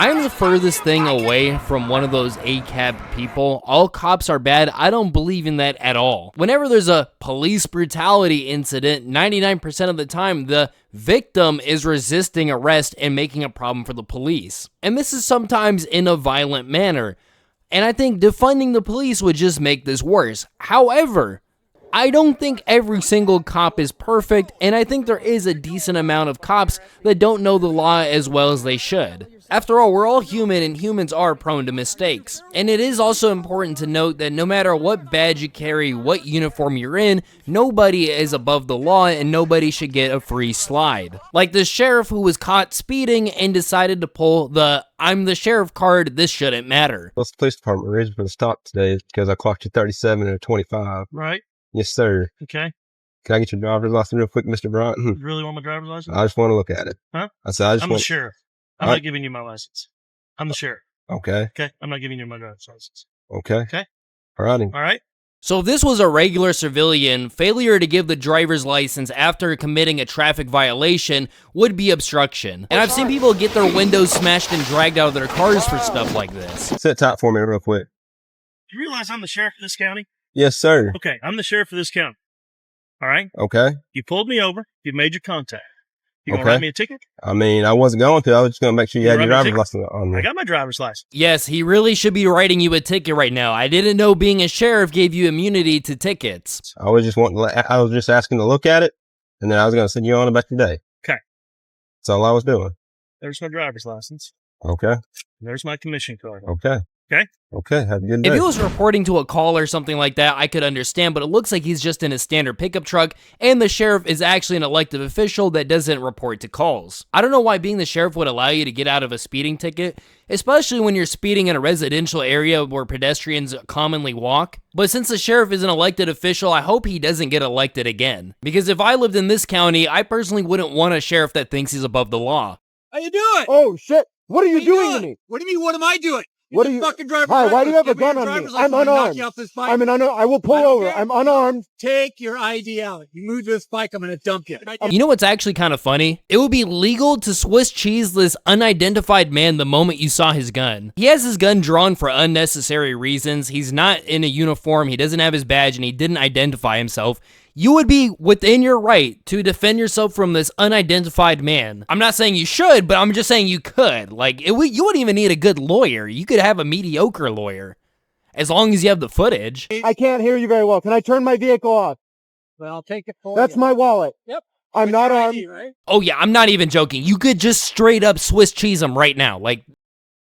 I'm the furthest thing away from one of those ACAB people. All cops are bad. I don't believe in that at all. Whenever there's a police brutality incident, 99% of the time, the victim is resisting arrest and making a problem for the police. And this is sometimes in a violent manner. And I think defunding the police would just make this worse. However, I don't think every single cop is perfect, and I think there is a decent amount of cops that don't know the law as well as they should. After all, we're all human, and humans are prone to mistakes. And it is also important to note that no matter what badge you carry, what uniform you're in, nobody is above the law, and nobody should get a free slide. Like the sheriff who was caught speeding and decided to pull the "I'm the sheriff" card, this shouldn't matter. What's the police department reason for the stop today is because I clocked you 37 and a 25. Right. Yes, sir. Okay. Can I get your driver's license real quick, Mr. Bryant? You really want my driver's license? I just want to look at it. Huh? I said, I'm the sheriff. I'm not giving you my license. I'm the sheriff. Okay. Okay? I'm not giving you my driver's license. Okay. Okay? All righty. All right? So if this was a regular civilian, failure to give the driver's license after committing a traffic violation would be obstruction. And I've seen people get their windows smashed and dragged out of their cars for stuff like this. Sit tight for me real quick. Do you realize I'm the sheriff of this county? Yes, sir. Okay, I'm the sheriff of this county. All right? Okay. You pulled me over. You made your contact. You gonna Okay. write me a ticket? I mean, I wasn't going to. I was just going to make sure you had your write me a driver's ticket? license on I me. got my driver's license. Yes, he really should be writing you a ticket right now. I didn't know being a sheriff gave you immunity to tickets. I was just I was just asking to look at it, and then I was going to send you on about your day. Okay. That's all I was doing. There's my driver's license. Okay. There's my commission card. Okay. Okay? Okay. Have a good day. If he was reporting to a call or something like that, I could understand, but it looks like he's just in a standard pickup truck, and the sheriff is actually an elected official that doesn't report to calls. I don't know why being the sheriff would allow you to get out of a speeding ticket, especially when you're speeding in a residential area where pedestrians commonly walk. But since the sheriff is an elected official, I hope he doesn't get elected again. Because if I lived in this county, I personally wouldn't want a sheriff that thinks he's above the law. How you doing? Oh, shit. What are you doing to me? What do you mean, what am I doing? What are you? Fucking driver. Hi, why do you have a gun on me? I'm unarmed. I'm an unarmed. I will pull over. I'm unarmed. Take your ID out. You move this bike, I'm going to dump you. You know what's actually kind of funny? It would be legal to Swiss cheese this unidentified man the moment you saw his gun. He has his gun drawn for unnecessary reasons. He's not in a uniform. He doesn't have his badge, and he didn't identify himself. You would be within your right to defend yourself from this unidentified man. I'm not saying you should, but I'm just saying you could. Like, you wouldn't even need a good lawyer. You could have a mediocre lawyer, as long as you have the footage. I can't hear you very well. Can I turn my vehicle off? Well, I'll take it for That's you. my wallet. Yep. I'm not armed. ID, right? Oh yeah, I'm not even joking. You could just straight up Swiss cheese him right now. Like,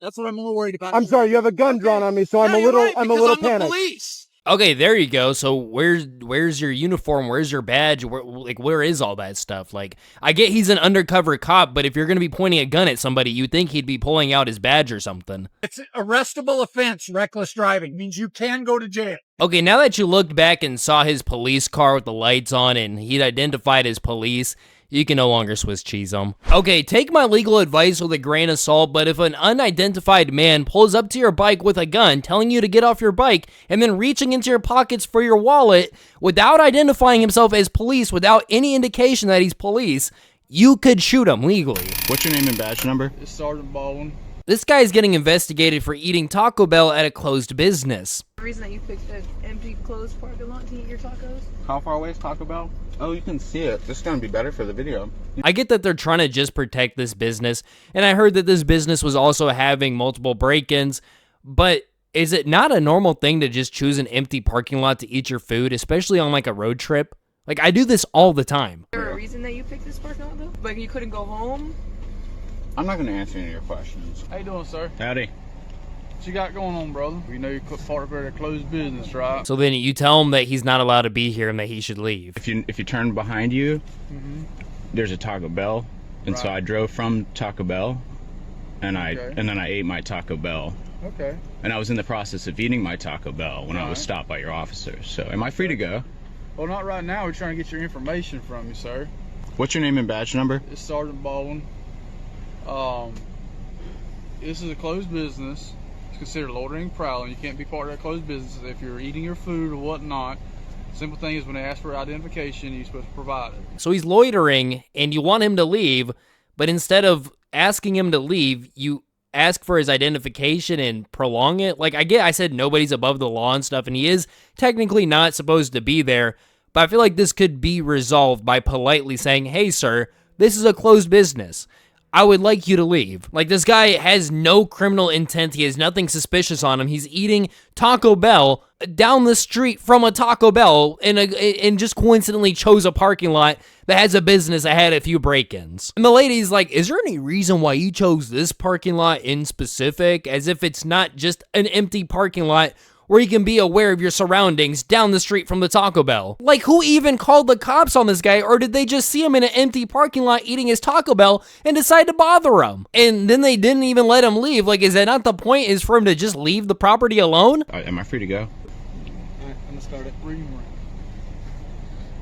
That's what I'm more worried about. I'm sorry, you have a gun drawn on me, so I'm a little I'm panicked. the police. okay, there you go. So where's your uniform? Where's your badge? Where is all that stuff? Like, I get he's an undercover cop, but if you're gonna be pointing a gun at somebody, you'd think he'd be pulling out his badge or something. It's an arrestable offense, reckless driving. Means you can go to jail. Okay, now that you looked back and saw his police car with the lights on and he'd identified as police, you can no longer Swiss cheese him. Okay, take my legal advice with a grain of salt, but if an unidentified man pulls up to your bike with a gun, telling you to get off your bike, and then reaching into your pockets for your wallet without identifying himself as police, without any indication that he's police, you could shoot him legally. What's your name and badge number? It's Sergeant Baldwin. This guy is getting investigated for eating Taco Bell at a closed business. The reason that you picked an empty, closed parking lot to eat your tacos? How far away is Taco Bell? Oh, you can see it. This is going to be better for the video. I get that they're trying to just protect this business, and I heard that this business was also having multiple break-ins, but is it not a normal thing to just choose an empty parking lot to eat your food, especially on like a road trip? Like, I do this all the time. Is there a reason that you picked this parking lot though? Like you couldn't go home? I'm not going to answer any of your questions. How you doing, sir? Howdy. What you got going on, brother? You know you part of a closed business, right? So then you tell him that he's not allowed to be here and that he should leave. If you turn behind you, there's a Taco Bell, and so Right. I drove from Taco Bell, and Okay. then I ate my Taco Bell, Okay. and I was in the process of eating my Taco Bell when I was Right. stopped by your officers. So, am I free to go? Well, not right now. We're trying to get your information from you, sir. What's your name and badge number? It's Sergeant Baldwin. This is a closed business. It's considered loitering and prowling. You can't be part of that closed business if you're eating your food or whatnot. Simple thing is when they ask for identification, you're supposed to provide it. So he's loitering, and you want him to leave, but instead of asking him to leave, you ask for his identification and prolong it. Like, I said nobody's above the law and stuff, and he is technically not supposed to be there, but I feel like this could be resolved by politely saying, hey, sir, this is a closed business. I would like you to leave. Like, this guy has no criminal intent. He has nothing suspicious on him. He's eating Taco Bell down the street from a Taco Bell and just coincidentally chose a parking lot that has a business that had a few break-ins. And the lady's like, is there any reason why you chose this parking lot in specific? As if it's not just an empty parking lot where you can be aware of your surroundings down the street from the Taco Bell. Like, who even called the cops on this guy, or did they just see him in an empty parking lot eating his Taco Bell and decide to bother him? And then they didn't even let him leave. Like, is that not the point, is for him to just leave the property alone? Am I free to go? I'm gonna start it.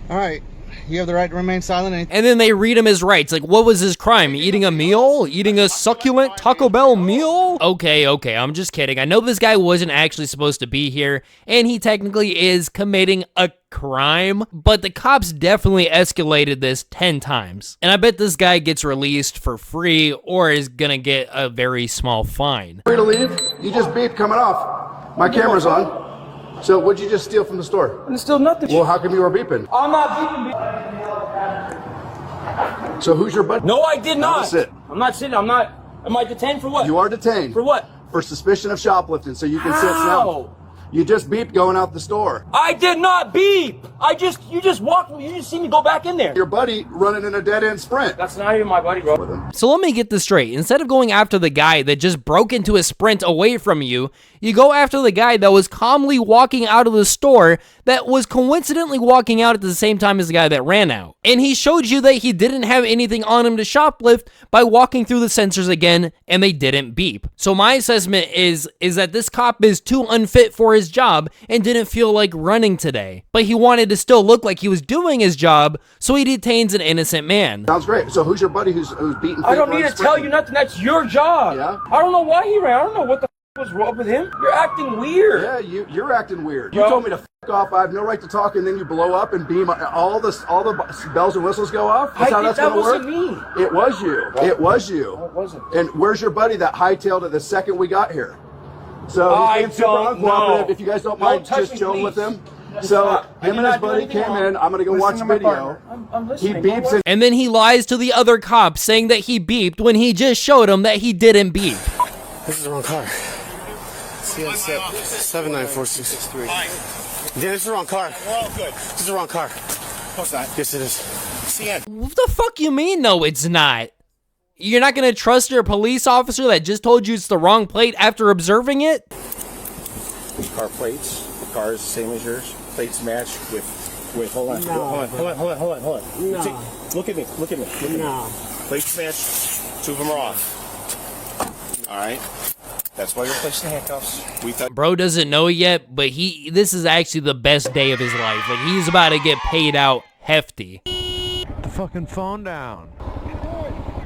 All right. You have the right to remain silent. And then they read him his rights. Like, what was his crime? Eating a meal? Eating a succulent Taco Bell meal? Okay, I'm just kidding. I know this guy wasn't actually supposed to be here, and he technically is committing a crime, but the cops definitely escalated this 10 times. And I bet this guy gets released for free or is gonna get a very small fine. Free to leave? You just beeped coming off. My camera's on. So what'd you just steal from the store? I didn't steal nothing. Well, how come you were beeping? I'm not beeping. So who's your buddy? No, I did not. Sit. I'm not sitting. I'm not. Am I detained for what? You are detained. For what? For suspicion of shoplifting, so you can sit down. How? You just beeped going out the store. I did not beep. You just walked. You just see me go back in there. Your buddy running in a dead-end sprint. That's not even my buddy, bro. So let me get this straight. Instead of going after the guy that just broke into a sprint away from you, you go after the guy that was calmly walking out of the store, that was coincidentally walking out at the same time as the guy that ran out. And he showed you that he didn't have anything on him to shoplift by walking through the sensors again, and they didn't beep. So my assessment is that this cop is too unfit for his job and didn't feel like running today. But he wanted to still look like he was doing his job, so he detains an innocent man. Sounds great. So who's your buddy who's beating? I don't need to tell you nothing. That's your job. Yeah. I don't know why he ran. I don't know what the was wrong with him. You're acting weird. Yeah, you're acting weird. You told me to f off. I have no right to talk, and then you blow up and beam all the bells and whistles go off. That's how that's that gonna work. Wasn't me. It was you. It was you. No, it wasn't. And where's your buddy that hightailed it the second we got here? So I he's being super don't uncooperative. know. If you guys don't mind touch just me, chilling please. with him. So him and his buddy came in. I'm gonna go watch video. I'm He listening. beeps and And then he lies to the other cops saying that he beeped when he just showed him that he didn't beep. This is the wrong car. CN 794663. Yeah, this is the wrong car. We're all good. This is the wrong car. Of course not. Yes, it is. CN. What the fuck you mean, no, it's not? You're not gonna trust your police officer that just told you it's the wrong plate after observing it? Car plates. The car is the same as yours. Plates match with. Wait, hold on. No. Hold on. No. Look at me. No. Plates match. 2 of them are off. All right. That's why you're placed in handcuffs. We thought. Bro doesn't know yet, but this is actually the best day of his life. Like, he's about to get paid out hefty. Put the fucking phone down.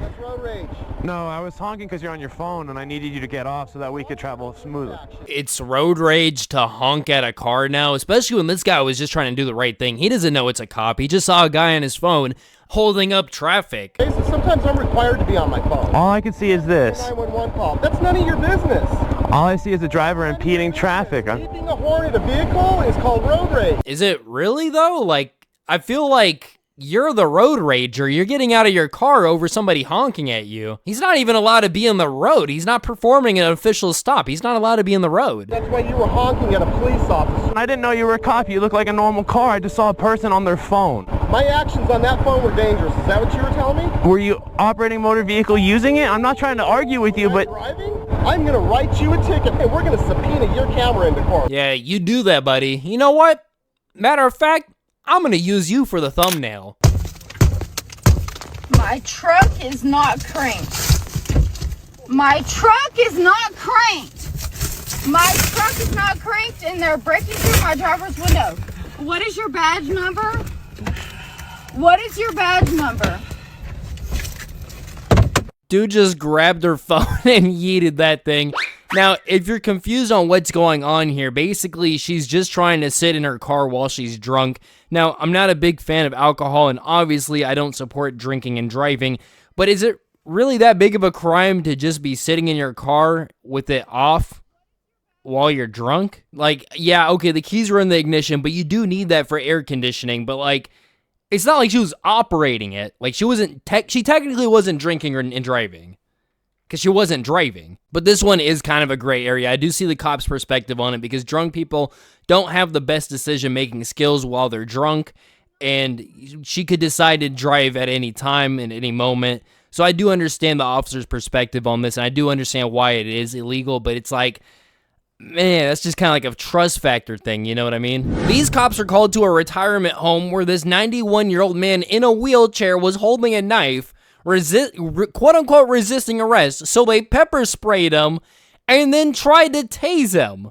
That's road rage. No, I was honking because you're on your phone and I needed you to get off so that we could travel smoothly. It's road rage to honk at a car now, especially when this guy was just trying to do the right thing. He doesn't know it's a cop. He just saw a guy on his phone holding up traffic. Sometimes I'm required to be on my phone. All I can see is this. 911 call. That's none of your business. All I see is a driver impeding traffic. Beeping a horn at a vehicle is called road rage. Is it really, though? Like, I feel like you're the road rager. You're getting out of your car over somebody honking at you. He's not even allowed to be on the road. He's not performing an official stop. He's not allowed to be in the road. That's why you were honking at a police officer. I didn't know you were a cop. You look like a normal car. I just saw a person on their phone. My actions on that phone were dangerous. Is that what you were telling me? Were you operating motor vehicle using it? I'm not trying to argue with you, but... Driving? I'm gonna write you a ticket and we're gonna subpoena your camera into court. Yeah, you do that, buddy. You know what? Matter of fact, I'm gonna use you for the thumbnail. My truck is not cranked. My truck is not cranked. My truck is not cranked and they're breaking through my driver's window. What is your badge number? What is your badge number? Dude just grabbed her phone and yeeted that thing. Now, if you're confused on what's going on here, basically she's just trying to sit in her car while she's drunk. Now, I'm not a big fan of alcohol, and obviously I don't support drinking and driving, but is it really that big of a crime to just be sitting in your car with it off while you're drunk? Like, yeah, okay, the keys were in the ignition, but you do need that for air conditioning. But like, it's not like she was operating it. Like, she technically wasn't drinking and driving, because she wasn't driving. But this one is kind of a gray area. I do see the cop's perspective on it, because drunk people don't have the best decision-making skills while they're drunk, and she could decide to drive at any time, in any moment. So I do understand the officer's perspective on this, and I do understand why it is illegal, but it's like, man, that's just kind of like a trust factor thing, you know what I mean? These cops are called to a retirement home where this 91-year-old man in a wheelchair was holding a knife, quote-unquote resisting arrest, so they pepper sprayed him and then tried to tase him.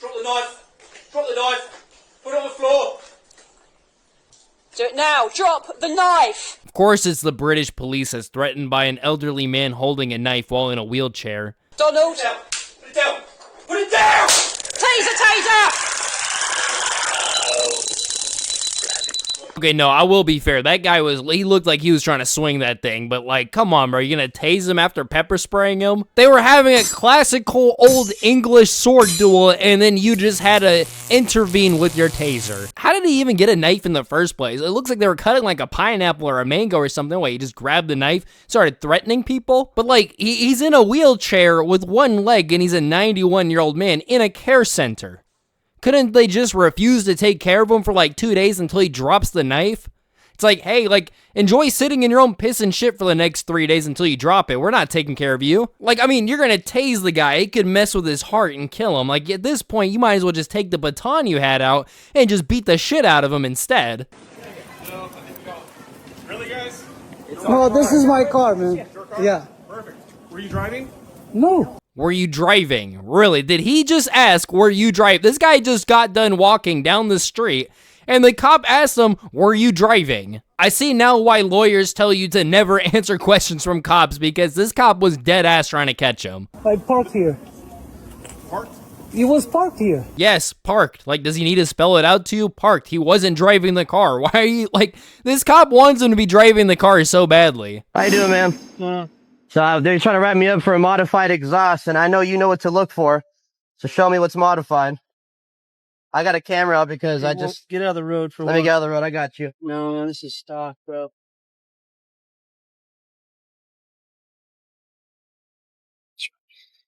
Drop the knife. Drop the knife. Put it on the floor. Do it now. Drop the knife. Of course, it's the British police as threatened by an elderly man holding a knife while in a wheelchair. Donald. Put it down. Put it down. Taser, taser. Okay, no, I will be fair. That guy he looked like he was trying to swing that thing, but like, come on, bro. You gonna tase him after pepper spraying him? They were having a classical old English sword duel, and then you just had to intervene with your taser. How did he even get a knife in the first place? It looks like they were cutting like a pineapple or a mango or something. Wait, he just grabbed the knife, started threatening people? But like, he's in a wheelchair with one leg, and he's a 91-year-old man in a care center. Couldn't they just refuse to take care of him for like 2 days until he drops the knife? It's like, hey, like, enjoy sitting in your own piss and shit for the next 3 days until you drop it. We're not taking care of you. Like, I mean, you're gonna tase the guy. It could mess with his heart and kill him. Like, at this point, you might as well just take the baton you had out and just beat the shit out of him instead. Really, guys? Oh, this is my car, man. Yeah. Perfect. Were you driving? No. Were you driving? Really? Did he just ask, were you driving? This guy just got done walking down the street, and the cop asked him, were you driving? I see now why lawyers tell you to never answer questions from cops, because this cop was dead ass trying to catch him. I parked here. Parked? He was parked here. Yes, parked. Like, does he need to spell it out to you? Parked. He wasn't driving the car. Why are you, like, this cop wants him to be driving the car so badly. How you doing, man? So they're trying to wrap me up for a modified exhaust, and I know you know what to look for. So show me what's modified. I got a camera out because I just... Get out of the road for Let me get out of the road. I got you. No, man, this is stock, bro.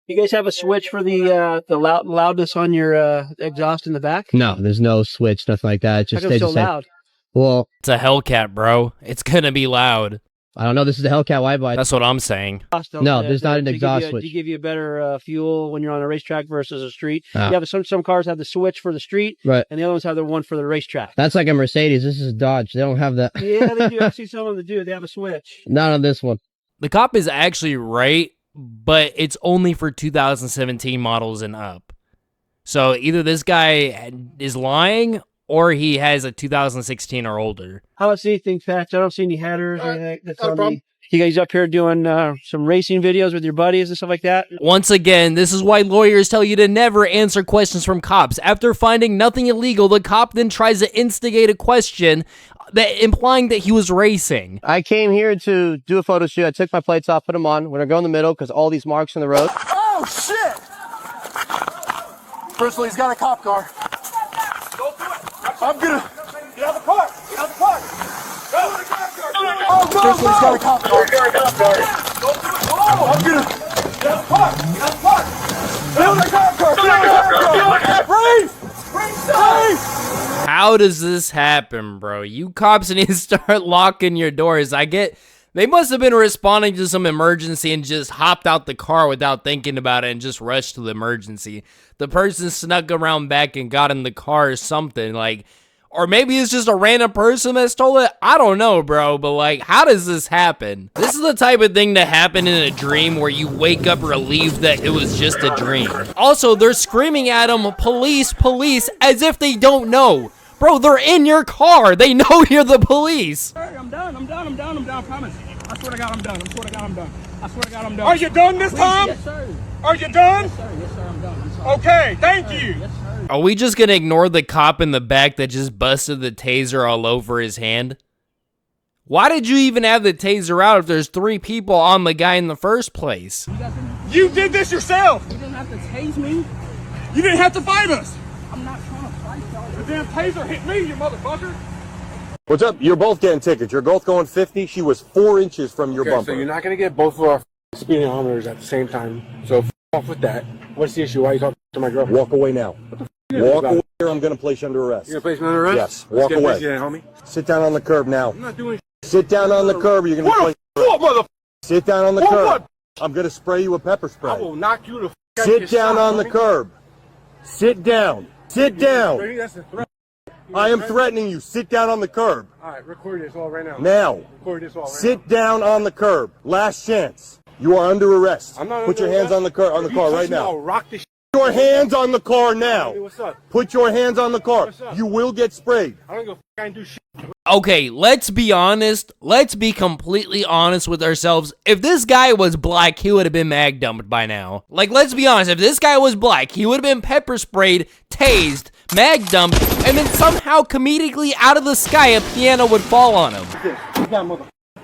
You guys have a switch for the loudness on your exhaust in the back? No, there's no switch, nothing like that. It just How come stays it's so the same. loud? Well, it's a Hellcat, bro. It's gonna be loud. I don't know. This is the Hellcat Wi-Fi. That's what I'm saying. No, there's not an exhaust switch. Do you give you a better fuel when you're on a racetrack versus a street? Ah. You have some cars have the switch for the street, right, and the other ones have the one for the racetrack. That's like a Mercedes. This is a Dodge. They don't have that. Yeah, they do. I see some of them do. They have a switch. Not on this one. The cop is actually right, but it's only for 2017 models and up. So either this guy is lying, or he has a 2016 or older. I don't see anything patched. I don't see any headers or anything. That's on the... You guys up here doing some racing videos with your buddies and stuff like that? Once again, this is why lawyers tell you to never answer questions from cops. After finding nothing illegal, the cop then tries to instigate a question implying that he was racing. I came here to do a photo shoot. I took my plates off, put them on. We're going to go in the middle because all these marks in the road. Oh, shit! Firstly, he's got a cop car. I'm gonna get out of the park. Get out of the park. Go. Oh, go, go. He's got a cop car. Oh, I'm gonna get out of the park. Get out of the park. Get out of the cop car. Get out of the cop car. Breathe. How does this happen, bro? You cops need to start locking your doors. They must have been responding to some emergency and just hopped out the car without thinking about it and just rushed to the emergency. The person snuck around back and got in the car or something, like, or maybe it's just a random person that stole it. I don't know, bro, but like, how does this happen? This is the type of thing to happen in a dream where you wake up relieved that it was just a dream. Also, they're screaming at him, police, police, as if they don't know. Bro, they're in your car. They know you're the police. I'm done, I promise. I swear to God, I'm done. I swear to God, I'm done. I swear to God, I'm done. Are you done this time? Yes, sir. Are you done? Yes, sir. Yes, sir, I'm done. I'm sorry. Okay, thank you. Yes, sir. Are we just gonna ignore the cop in the back that just busted the taser all over his hand? Why did you even have the taser out if there's 3 people on the guy in the first place? You did this yourself. You didn't have to tase me. You didn't have to fight us. I'm not trying to fight y'all. The damn taser hit me, you motherfucker. What's up? You're both getting tickets. You're both going 50. She was 4 inches from your bumper. So you're not going to get both of our speeding kilometers at the same time. So f off with that. What's the issue? Why are you talking to my girlfriend? Walk away now. Walk away or I'm going to place you under arrest. You're going to place me under arrest? Yes. Walk away. Homie. Sit down on the curb now. I'm not doing Sit down on the curb. You're going to be placed under arrest. Sit down on the curb. I'm going to spray you with pepper spray. I will knock you to Sit down on the curb. Sit down. Sit down. That's a threat. I am threatening you. Sit down on the curb. All right, record this all right now. Now. Record this all right Sit down on the curb. Last chance. You are under arrest. I'm not Put your hands on the car right now. I'll rock this. Put your hands on the car now. What's up? Put your hands on the car. You will get sprayed. I don't go. I do shit. Okay, let's be honest. Let's be completely honest with ourselves. If this guy was black, he would have been mag dumped by now. Like, let's be honest. If this guy was black, he would have been pepper sprayed, tased, mag dumped, and then somehow comedically out of the sky a piano would fall on him.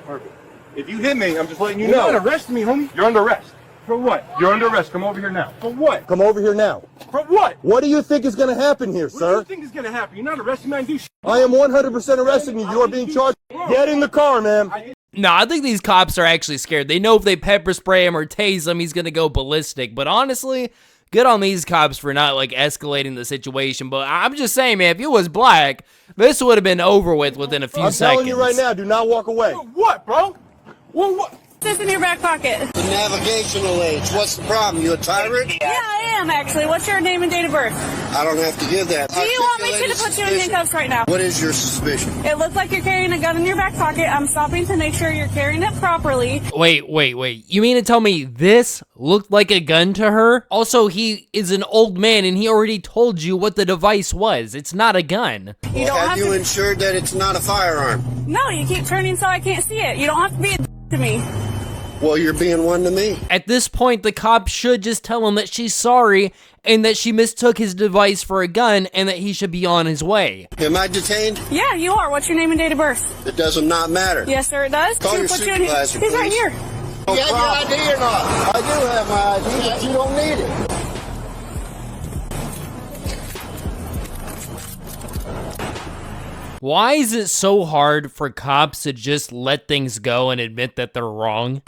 Perfect. If you hit me, I'm just letting you You're know. not arresting me, homie. You're under arrest. For what? You're under arrest. Come over here now. For what? Come over here now. For what? What do you think is going to happen here, What sir? do you think is going to happen? You're not arresting me. I do shit. I am 100% arresting you. You are being charged. Get in the car, ma'am. No, I think these cops are actually scared. They know if they pepper spray him or tase him, he's gonna go ballistic. But honestly, good on these cops for not, like, escalating the situation. But I'm just saying, man, if it was black, this would have been over with within a few seconds. I'm telling you right now, do not walk away. What, bro? What? This in your back pocket. The navigational aids. What's the problem? You a tyrant? Yeah, I am actually. What's your name and date of birth? I don't have to give that. Do you want me to put you in handcuffs right now? What is your suspicion? It looks like you're carrying a gun in your back pocket. I'm stopping to make sure you're carrying it properly. Wait. You mean to tell me this looked like a gun to her? Also, he is an old man and he already told you what the device was. It's not a gun. You don't have you ensured that it's not a firearm? No, you keep turning so I can't see it. You don't have to be a to me. Well, you're being one to me. At this point, the cop should just tell him that she's sorry and that she mistook his device for a gun and that he should be on his way. Am I detained? Yeah, you are. What's your name and date of birth? It does not matter. Yes, sir, it does. Call your supervisor, He's right here. You got your ID or not? I do have my ID, but you don't need it. Why is it so hard for cops to just let things go and admit that they're wrong?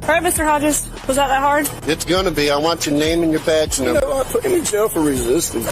All right, Mr. Hodges, was that hard? It's gonna be. I want your name and your badge number. I put him in jail for resisting.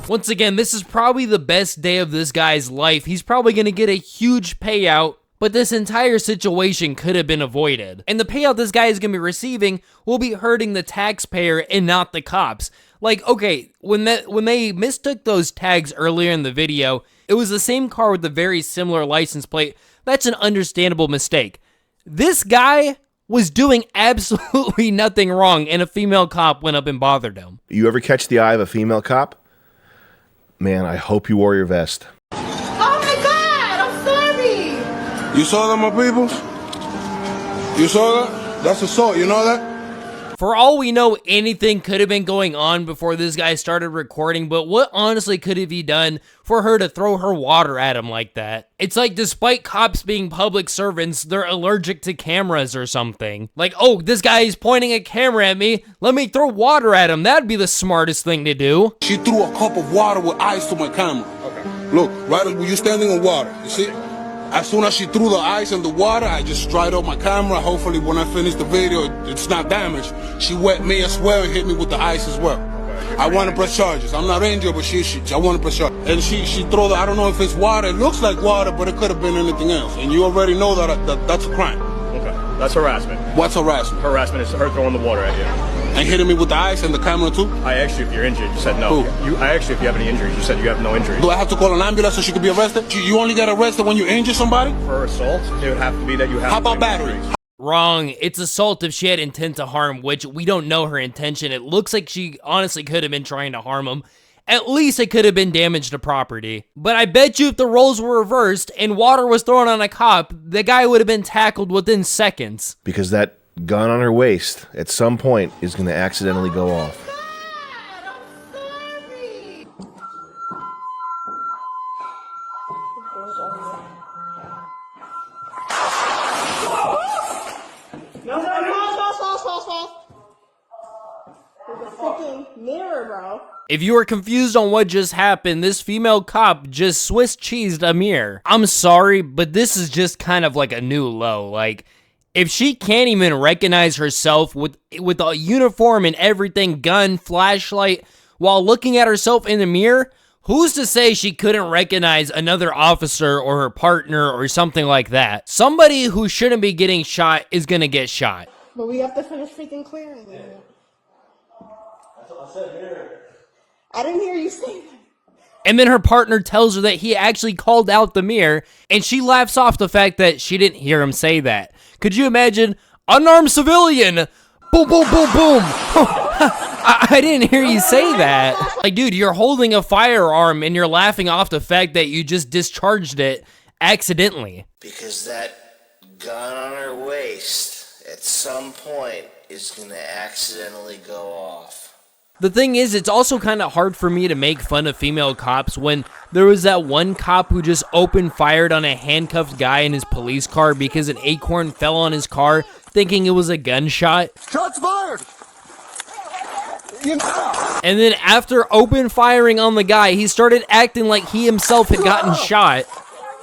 Once again, this is probably the best day of this guy's life. He's probably going to get a huge payout, but this entire situation could have been avoided. And the payout this guy is going to be receiving will be hurting the taxpayer and not the cops. Like, okay, when they mistook those tags earlier in the video, it was the same car with a very similar license plate. That's an understandable mistake. This guy was doing absolutely nothing wrong, and a female cop went up and bothered him. You ever catch the eye of a female cop? Man, I hope you wore your vest. Oh my God, I'm sorry. You saw that, my peoples? You saw that? That's assault, you know that? For all we know, anything could have been going on before this guy started recording, but what honestly could have he done for her to throw her water at him like that? It's like, despite cops being public servants, they're allergic to cameras or something. Like, oh, this guy is pointing a camera at me, let me throw water at him. That'd be the smartest thing to do. She threw a cup of water with ice to my camera. Okay. Look, right when you're standing in water, you see? As soon as she threw the ice and the water, I just dried up my camera. Hopefully when I finish the video, it's not damaged. She wet me as well and hit me with the ice as well. I want to press charges. I'm not injured, but I want to press charges. And she threw the, I don't know if it's water. It looks like water, but it could have been anything else. And you already know that that's a crime. Okay, that's harassment. What's harassment? Harassment is her throwing the water at you. And hitting me with the ice and the camera too? I asked you if you're injured. You said no. I asked you if you have any injuries. You said you have no injuries. Do I have to call an ambulance so she could be arrested? You only get arrested when you injure somebody? For assault, it would have to be that you have. How about battery? Wrong. It's assault if she had intent to harm, which we don't know her intention. It looks like she honestly could have been trying to harm him. At least it could have been damage to property. But I bet you if the roles were reversed and water was thrown on a cop, the guy would have been tackled within seconds. Because that gun on her waist at some point is going to accidentally go off. freaking mirror, bro. If you are confused on what just happened, this female cop just Swiss cheesed a mirror. I'm sorry, but this is just kind of like a new low. Like, if she can't even recognize herself with a uniform and everything, gun, flashlight, while looking at herself in the mirror, who's to say she couldn't recognize another officer or her partner or something like that? Somebody who shouldn't be getting shot is gonna get shot. But we have to finish freaking clearing it. I didn't hear you say that. And then her partner tells her that he actually called out the mirror, and she laughs off the fact that she didn't hear him say that. Could you imagine? Unarmed civilian! Boom, boom, boom, boom! I didn't hear you say that. Like, dude, you're holding a firearm and you're laughing off the fact that you just discharged it accidentally. Because that gun on her waist, at some point, is gonna accidentally go off. The thing is, it's also kind of hard for me to make fun of female cops when there was that one cop who just opened fired on a handcuffed guy in his police car because an acorn fell on his car, thinking it was a gunshot. Shots fired! And then after open firing on the guy, he started acting like he himself had gotten shot.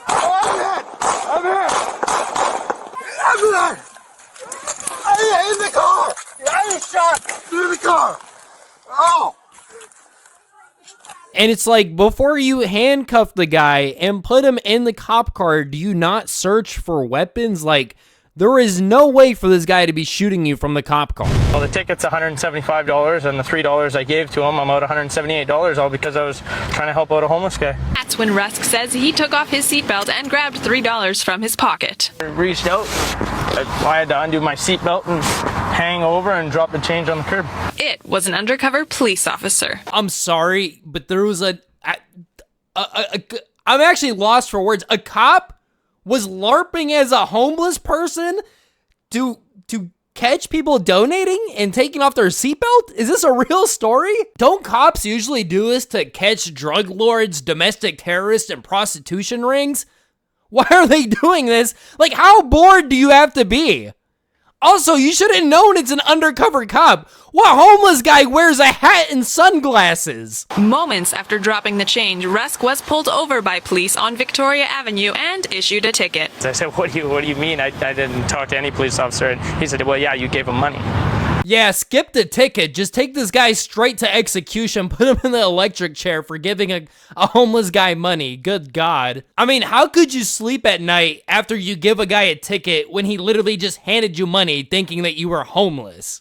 I'm hit! I'm in the car! I was shot! In the car! Oh! And it's like, before you handcuff the guy and put him in the cop car, do you not search for weapons? Like, there is no way for this guy to be shooting you from the cop car. Well, the ticket's $175, and the $3 I gave to him, I'm out $178, all because I was trying to help out a homeless guy. That's when Rusk says he took off his seatbelt and grabbed $3 from his pocket. I reached out, I had to undo my seatbelt and hang over and drop the change on the curb. It was an undercover police officer. I'm sorry, but there was I'm actually lost for words. A cop was LARPing as a homeless person to catch people donating and taking off their seatbelt? Is this a real story? Don't cops usually do this to catch drug lords, domestic terrorists, and prostitution rings? Why are they doing this? Like, how bored do you have to be? Also, you should have known it's an undercover cop. What homeless guy wears a hat and sunglasses? Moments after dropping the change, Rusk was pulled over by police on Victoria Avenue and issued a ticket. I said, what do you mean? I didn't talk to any police officer. And he said, well, yeah, you gave him money. Yeah, skip the ticket. Just take this guy straight to execution. Put him in the electric chair for giving a homeless guy money. Good God. I mean, how could you sleep at night after you give a guy a ticket when he literally just handed you money thinking that you were homeless?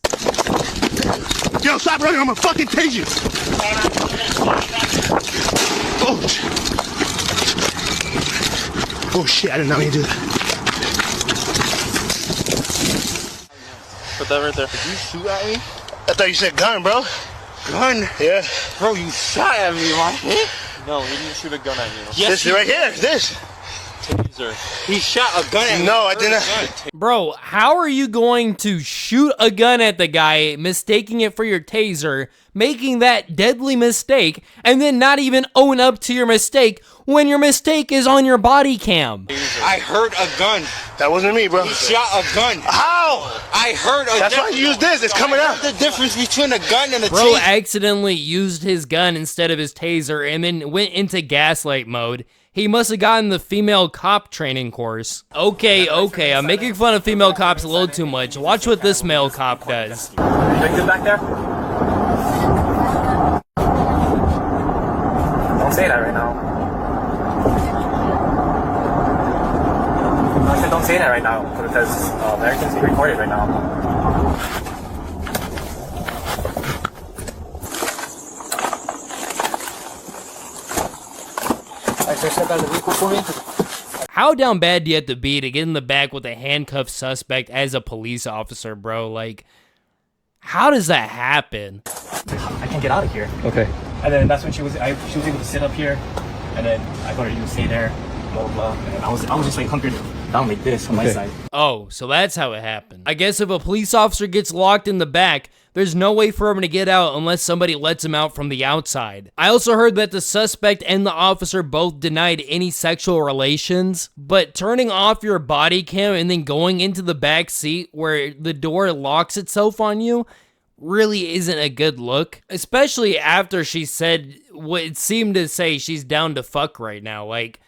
Yo, stop running, I'm gonna fucking tase you! Oh shit, I did not mean to do that. Put that right there. Did you shoot at me? I thought you said gun, bro. Gun? Yeah. Bro, you shot at me, my head? No, he didn't shoot a gun at me. Yes, this right here, this. Taser. He shot a gun at me. No, I didn't. Bro, how are you going to shoot a gun at the guy, mistaking it for your taser, making that deadly mistake, and then not even own up to your mistake when your mistake is on your body cam? I heard a gun. That wasn't me, bro. He shot a gun. How? I heard a gun. That's why you use this. It's coming out. The difference between a gun and a Bro taser. accidentally used his gun instead of his taser and then went into gaslight mode. He must have gotten the female cop training course. Okay, I'm making fun of female cops a little too much. Watch what this male cop does. You doing good back there? Don't say that right now. I said don't say that right now because Americans being recorded right now. How down bad do you have to be to get in the back with a handcuffed suspect as a police officer, bro? Like, how does that happen? I can't get out of here. Okay. And then that's when she was able to sit up here, and then I told her you stay there, blah blah blah. And I was just like hunkered down like this on my side. Oh, so that's how it happened. I guess if a police officer gets locked in the back, there's no way for him to get out unless somebody lets him out from the outside. I also heard that the suspect and the officer both denied any sexual relations, but turning off your body cam and then going into the back seat where the door locks itself on you, really isn't a good look, especially after she said what it seemed to say she's down to fuck right now. Like,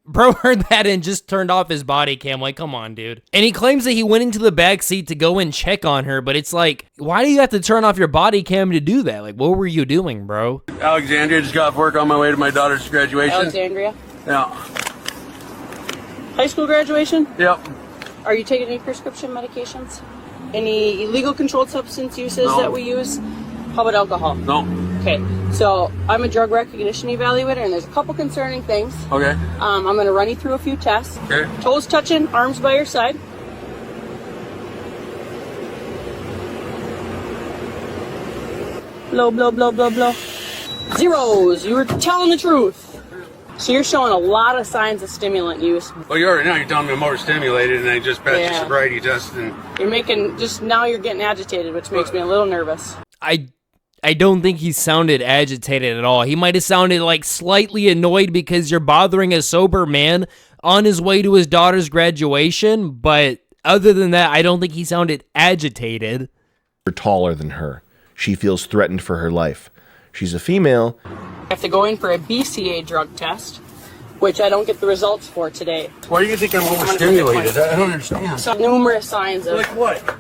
bro heard that and just turned off his body cam. Like, come on, dude. And he claims that he went into the back seat to go and check on her, but it's like, why do you have to turn off your body cam to do that? Like, what were you doing, bro? Alexandria, just got off work on my way to my daughter's graduation. Alexandria? Yeah. High school graduation? Yep. Are you taking any prescription medications? Any illegal controlled substance uses that we use? How about alcohol? No. Okay, so I'm a drug recognition evaluator, and there's a couple concerning things. Okay. I'm going to run you through a few tests. Okay. Toes touching, arms by your side. Blow, blow, blow, blow, blow. Zeros. You were telling the truth. So you're showing a lot of signs of stimulant use. Well, you already know. You're telling me I'm overstimulated, and I just passed your sobriety test, and You're making, just now you're getting agitated, which makes me a little nervous. I don't think he sounded agitated at all. He might have sounded like slightly annoyed because you're bothering a sober man on his way to his daughter's graduation, but other than that, I don't think he sounded agitated. You're taller than her. She feels threatened for her life. She's a female. I have to go in for a BCA drug test, which I don't get the results for today. why do you think I'm overstimulated? I don't understand. So numerous signs of... Like what?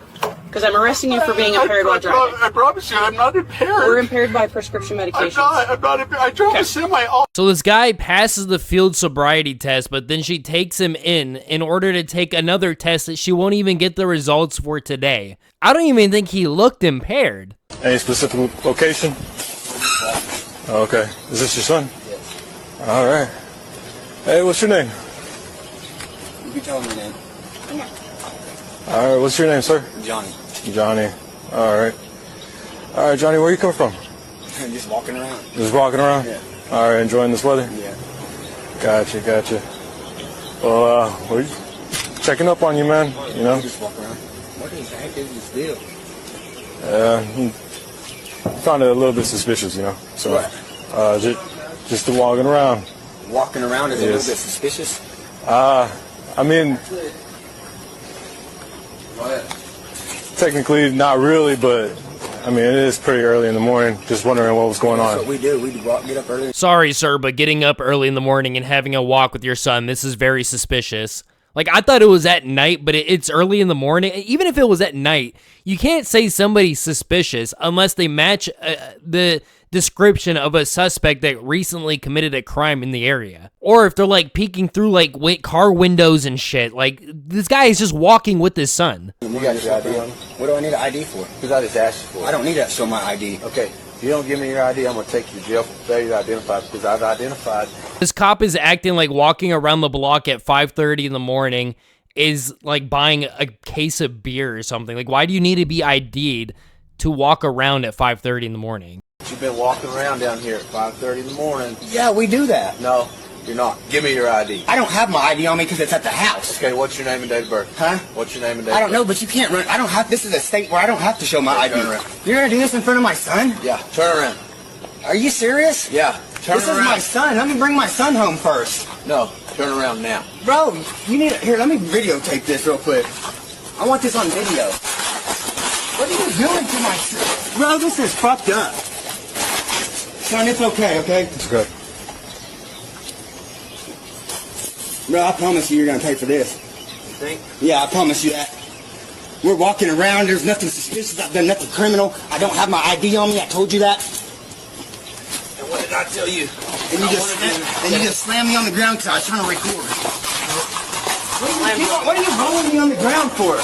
Because I'm arresting you for being impaired while driving. I promise you, I'm not impaired. We're impaired by prescription medications. I'm not impaired. I drove a semi. So this guy passes the field sobriety test, but then she takes him in order to take another test that she won't even get the results for today. I don't even think he looked impaired. Any specific location? Okay. Is this your son? Yes. All right. Hey, what's your name? You can tell me your name. All right. What's your name, sir? Johnny. Johnny. All right. All right, Johnny. Where you coming from? Just walking around. Just walking around? Yeah. All right. Enjoying this weather? Yeah. Gotcha. Well, we're checking up on you, man. You know? Just walk around. What the heck is this deal? Found it a little bit suspicious, you know. So, what? just walking around. Walking around is a little bit suspicious? I mean, technically not really, but I mean, it is pretty early in the morning. Just wondering what was going on. That's what we do. We get up early. Sorry, sir, but getting up early in the morning and having a walk with your son, this is very suspicious. Like, I thought it was at night, but it's early in the morning. Even if it was at night, you can't say somebody's suspicious unless they match the description of a suspect that recently committed a crime in the area. Or if they're, like, peeking through, like, car windows and shit. Like, this guy is just walking with his son. You got your ID on? What do I need an ID for? Because I just asked you for it. I don't need that to show my ID. Okay. If you don't give me your ID, I'm going to take you to jail for failure to identify because I've identified. This cop is acting like walking around the block at 5:30 in the morning is like buying a case of beer or something. Like, why do you need to be ID'd to walk around at 5:30 in the morning? You've been walking around down here at 5:30 in the morning. Yeah, we do that. No, you're not. Give me your ID. I don't have my ID on me because it's at the house. Okay, what's your name and date of birth? Huh? What's your name and date of birth? I don't know, but you can't run. I don't have. This is a state where I don't have to show my ID. Turn around. You're gonna do this in front of my son? Yeah. Turn around. Are you serious? Yeah. Turn around. This is my son. Let me bring my son home first. No. Turn around now. Bro, you need. Here, let me videotape this real quick. I want this on video. What are you doing to my son? Bro, this is fucked up. Son, it's okay, okay? It's good. Bro, I promise you you're going to pay for this. You think? Yeah, I promise you that. We're walking around. There's nothing suspicious. I've done nothing criminal. I don't have my ID on me. I told you that. And what did I tell you? And you just slammed me on the ground because I was trying to record. What are you rolling me on the ground for?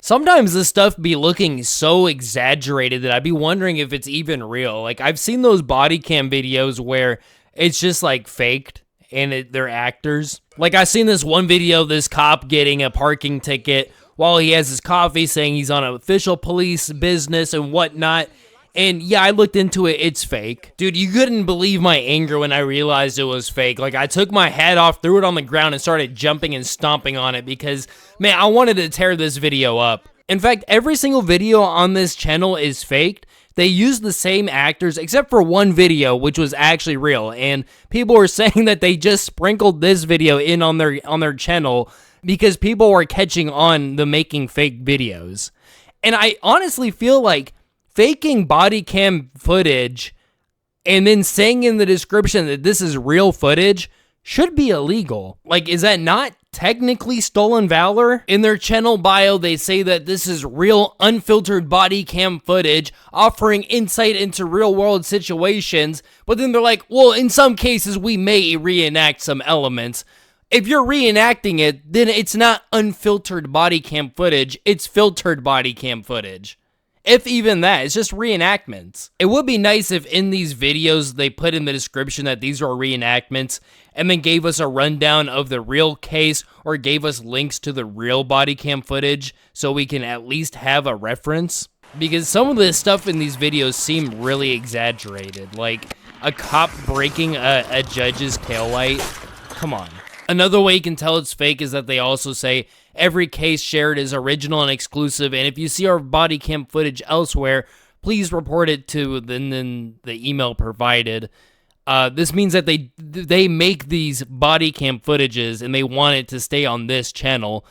Sometimes this stuff be looking so exaggerated that I'd be wondering if it's even real. Like, I've seen those body cam videos where it's just like faked and they're actors. Like, I seen this one video of this cop getting a parking ticket while he has his coffee saying he's on an official police business and whatnot. And yeah, I looked into it, it's fake. Dude, you couldn't believe my anger when I realized it was fake. Like, I took my hat off, threw it on the ground, and started jumping and stomping on it because, man, I wanted to tear this video up. In fact, every single video on this channel is faked. They use the same actors, except for one video, which was actually real. And people were saying that they just sprinkled this video in on their channel because people were catching on the making fake videos. And I honestly feel like faking body cam footage and then saying in the description that this is real footage should be illegal. Like, is that not technically stolen valor? In their channel bio, they say that this is real unfiltered body cam footage offering insight into real world situations, but then they're like, well, in some cases we may reenact some elements. If you're reenacting it, then it's not unfiltered body cam footage, it's filtered body cam footage. If even that, it's just reenactments. It would be nice if in these videos they put in the description that these are reenactments and then gave us a rundown of the real case or gave us links to the real body cam footage so we can at least have a reference. Because some of the stuff in these videos seem really exaggerated, like a cop breaking a judge's taillight. Come on. Another way you can tell it's fake is that they also say every case shared is original and exclusive, and if you see our body cam footage elsewhere, please report it to the email provided. This means that they make these body cam footages and they want it to stay on this channel,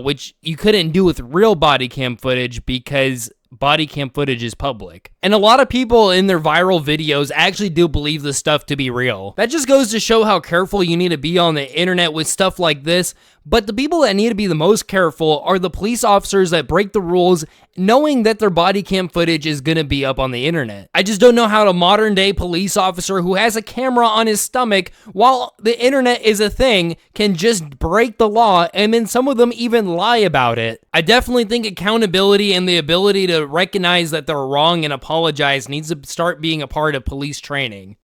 which you couldn't do with real body cam footage because body cam footage is public. And a lot of people in their viral videos actually do believe this stuff to be real. That just goes to show how careful you need to be on the internet with stuff like this. But the people that need to be the most careful are the police officers that break the rules knowing that their body cam footage is gonna be up on the internet. I just don't know how a modern day police officer who has a camera on his stomach while the internet is a thing can just break the law, and then some of them even lie about it. I definitely think accountability and the ability to recognize that they're wrong and apologize needs to start being a part of police training.